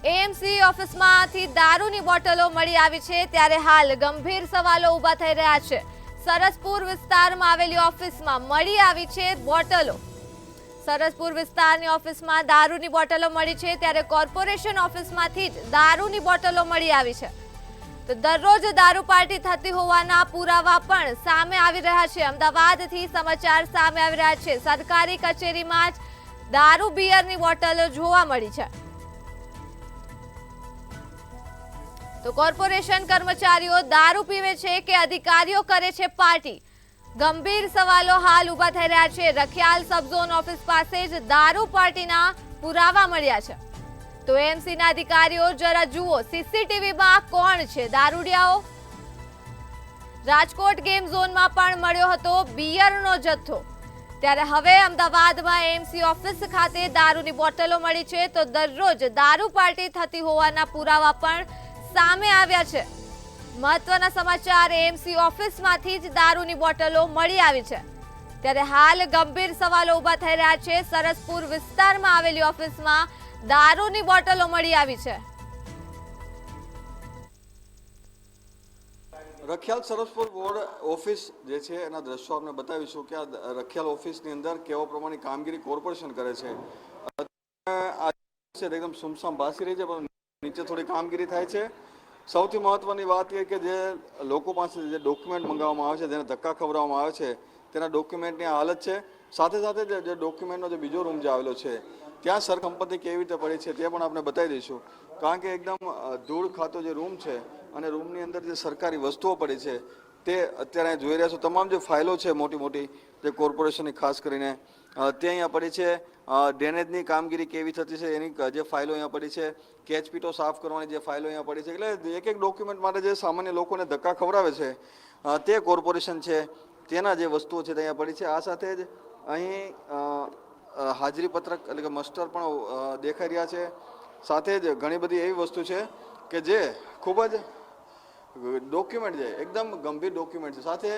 AMC ઓફિસમાંથી દારૂની બોટલો મળી આવી છે ત્યારે હાલ ગંભીર સવાલો ઊભા થઈ રહ્યા છે। સરસપુર વિસ્તારમાં આવેલી ઓફિસમાં મળી આવી છે બોટલો। સરસપુર વિસ્તારની ઓફિસમાં દારૂની બોટલો મળી છે ત્યારે કોર્પોરેશન ઓફિસમાંથી જ દારૂની બોટલો મળી આવી છે। તો દરરોજ દારૂ પાર્ટી થતી હોવાના પુરાવા પણ સામે આવી રહ્યા છે। અમદાવાદથી સમાચાર સામે આવી રહ્યા છે। સરકારી કચેરીમાં જ દારૂ બિયરની બોટલો જોવા મળી છે। તો કોર્પોરેશન કર્મચારીઓ દારૂ પીવે છે કે અધિકારીઓ કરે છે પાર્ટી? ગંભીર સવાલો હાલ ઊભા થઈ રહ્યા છે। રખિયાલ સબઝોન ઓફિસ પાસે જ દારૂ પાર્ટીના પુરાવા મળ્યા છે। તો એએમસીના અધિકારીઓ જરા જુઓ સીસીટીવીમાં કોણ છે દારૂડિયાઓ। રાજકોટ ગેમ ઝોનમાં પણ મળ્યો હતો બિયરનો જથ્થો। ત્યારે હવે અમદાવાદમાં એએમસી ઓફિસ ખાતે દારૂની બોટલો મળી છે। તો દરરોજ દારૂ પાર્ટી થતી હોવાના પુરાવા પણ સામે આવ્યા છે। મહત્વના સમાચાર એએમસી ઓફિસમાંથી જ દારૂની બોટલો મળી આવી છે ત્યારે હાલ ગંભીર સવાલો ઊભા થઈ રહ્યા છે। સરસપુર વિસ્તારમાં આવેલી ઓફિસમાં દારૂની બોટલો મળી આવી છે। રખિયાલ સરસપુર વોર્ડ ઓફિસ જે છે એના દ્રશ્યો આપણે બતાવીશું કે આ રખિયાલ ઓફિસની અંદર કેવા પ્રમાણની કામગીરી કોર્પોરેશન કરે છે। એકદમ સુમસામ ભાસી રહી છે પણ નીચે થોડી કામગીરી થાય છે। સૌથી મહત્વની વાત એ કે જે લોકો પાસે જે ડોક્યુમેન્ટ મંગાવવામાં આવે છે જેને ધક્કા ખવડાવવામાં આવે છે તેના ડોક્યુમેન્ટની હાલત છે। સાથે સાથે જે ડોક્યુમેન્ટનો જે બીજો રૂમ જે આવેલો છે ત્યાં સરસંપત્તિ કેવી રીતે પડી છે તે પણ આપણે બતાવી દઈશું। કારણ કે એકદમ ધૂળ ખાતો જે રૂમ છે અને રૂમની અંદર જે સરકારી વસ્તુઓ પડી છે તે અત્યારે જોઈ રહ્યા છો। તમામ જે ફાઇલો છે મોટી મોટી જે કોર્પોરેશનની ખાસ કરીને તે અહીંયા પડી છે। ડ્રેનેજની કામગીરી કેવી થતી છે એની જે ફાઇલો અહીંયા પડી છે। કેચપીટો સાફ કરવાની જે ફાઇલો અહીંયા પડી છે। એટલે એક એક ડોક્યુમેન્ટ માટે જે સામાન્ય લોકોને ધક્કા ખવડાવે છે તે કોર્પોરેશન છે તેના જે વસ્તુઓ છે તે અહીંયા પડી છે। આ સાથે જ અહીં હાજરી પત્રક એટલે કે મસ્ટર પણ દેખાઈ રહ્યા છે। સાથે જ ઘણી બધી એવી વસ્તુ છે કે જે ખૂબ જ ડોક્યુમેન્ટ છે એકદમ ગંભીર ડોક્યુમેન્ટ છે। સાથે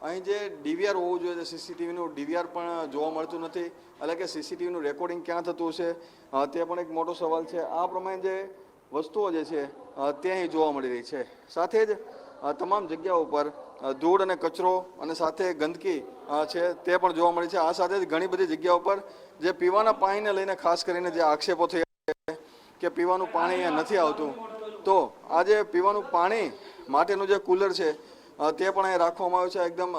અહીં જે ડીવીઆર હોવું જોઈએ સીસીટીવીનું ડીવીઆર પણ જોવા મળતું નથી। એટલે કે સીસીટીવીનું રેકોર્ડિંગ ક્યાં થતું હશે તે પણ એક મોટો સવાલ છે। આ પ્રમાણે જે વસ્તુઓ જે છે તે અહીં જોવા મળી રહી છે। સાથે જ તમામ જગ્યાઓ પર ધૂળ અને કચરો અને સાથે ગંદકી છે તે પણ જોવા મળી છે। આ સાથે જ ઘણી બધી જગ્યાઓ પર જે પીવાના પાણીને લઈને ખાસ કરીને જે આક્ષેપો થયા છે કે પીવાનું પાણી અહીંયા નથી આવતું, તો આ જે પીવાનું પાણી માટેનું જે કુલર છે તે પણ અહીં રાખવામાં આવ્યું છે। એકદમ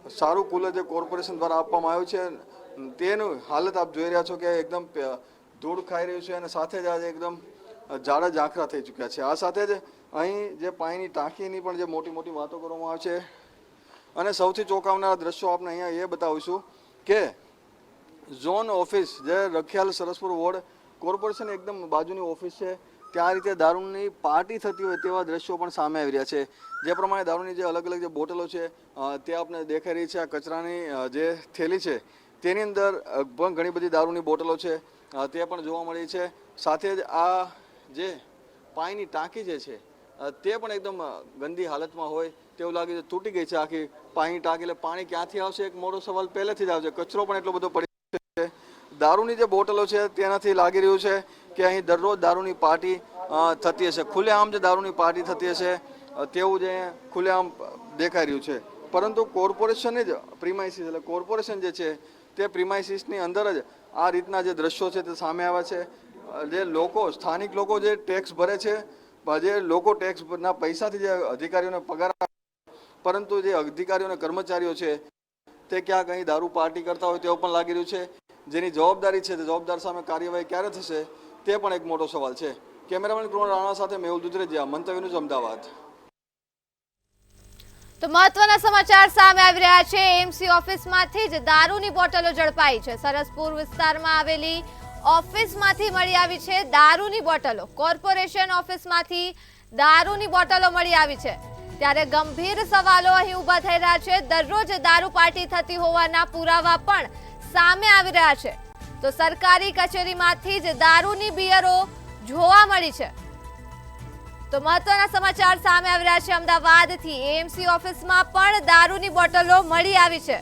સારું કુલર જે કોર્પોરેશન દ્વારા આપવામાં આવ્યું છે તેનું હાલત આપ જોઈ રહ્યા છો કે એકદમ ધૂળ ખાઈ રહ્યું છે અને સાથે જ આજે એકદમ ઝાડા ઝાંખરા થઈ ચૂક્યા છે। આ સાથે જ અહીં જે પાણીની ટાંકીની પણ જે મોટી મોટી વાતો કરવામાં આવે છે અને સૌથી ચોંકાવનારા દ્રશ્યો આપણે અહીંયા એ બતાવીશું કે ઝોન ઓફિસ જે રખિયાલ સરસપુર વોર્ડ કોર્પોરેશન એકદમ બાજુની ઓફિસ છે ત્યાં રીતે દારૂની પાર્ટી થતી હોય તેવા દ્રશ્યો પણ સામે આવી રહ્યા છે। જે પ્રમાણે દારૂની જે અલગ અલગ જે બોટલો છે તે આપણે દેખાઈ રહી છે। આ કચરાની જે થેલી છે તેની અંદર પણ ઘણી બધી દારૂની બોટલો છે તે પણ જોવા મળી છે। સાથે જ આ જે પાણીની ટાંકી જે છે તે પણ એકદમ ગંદી હાલતમાં હોય તેવું લાગે છે, તૂટી ગઈ છે આખી પાણીની ટાંકી। એટલે પાણી ક્યાંથી આવશે એક મોટો સવાલ પહેલેથી જ આવશે। કચરો પણ એટલો બધો પડી છે। દારૂની જે બોટલો છે તેનાથી લાગી રહ્યું છે કે અહીં દરરોજ દારૂની પાર્ટી થતી હશે, ખુલ્લેઆમ જે દારૂની પાર્ટી થતી હશે તેવું જ ખુલ્લેઆમ દેખાઈ રહ્યું છે। પરંતુ કોર્પોરેશનની જ પ્રિમાઇસીસ એટલે કોર્પોરેશન જે છે તે પ્રિમાઇસીસની અંદર જ આ રીતના જે દ્રશ્યો છે તે સામે આવ્યા છે। જે લોકો સ્થાનિક લોકો જે ટેક્સ ભરે છે, જે લોકો ટેક્સના પૈસાથી જે અધિકારીઓને પગાર, પરંતુ જે અધિકારીઓ અને કર્મચારીઓ છે તે ક્યાંક અહીં દારૂ પાર્ટી કરતા હોય તેવું પણ લાગી રહ્યું છે। જેની જવાબદારી છે તે જવાબદાર સામે કાર્યવાહી ક્યારે થશે તે પણ એક મોટો સવાલ છે। કેમેરામેન કૃષ્ણ રાણા સાથે મેહુલ દુધરેજિયા, મંતવ્ય ન્યૂઝ, અમદાવાદ। તો મહત્વના સમાચાર સામે આવી રહ્યા છે। એએમસી ઓફિસમાંથી જ દારૂની બોટલો ઝડપાઈ છે। સરસપુર વિસ્તારમાં આવેલી ઓફિસમાંથી મળી આવી છે દારૂની બોટલો। કોર્પોરેશન ઓફિસમાંથી દારૂની બોટલો મળી આવી છે ત્યારે ગંભીર સવાલો અહીં ઊભા થઈ રહ્યા છે। દરરોજ દારૂ પાર્ટી થતી હોવાના પુરાવા પણ સામે આવી રહ્યા છે। તો સરકારી કચેરીમાંથી જ દારૂની બિયરો જોવા મળી છે। તો મહત્વના સમાચાર સામે આવી રહ્યા છે। અમદાવાદથી એએમસી ઓફિસમાં પણ દારૂની બોટલો મળી આવી છે।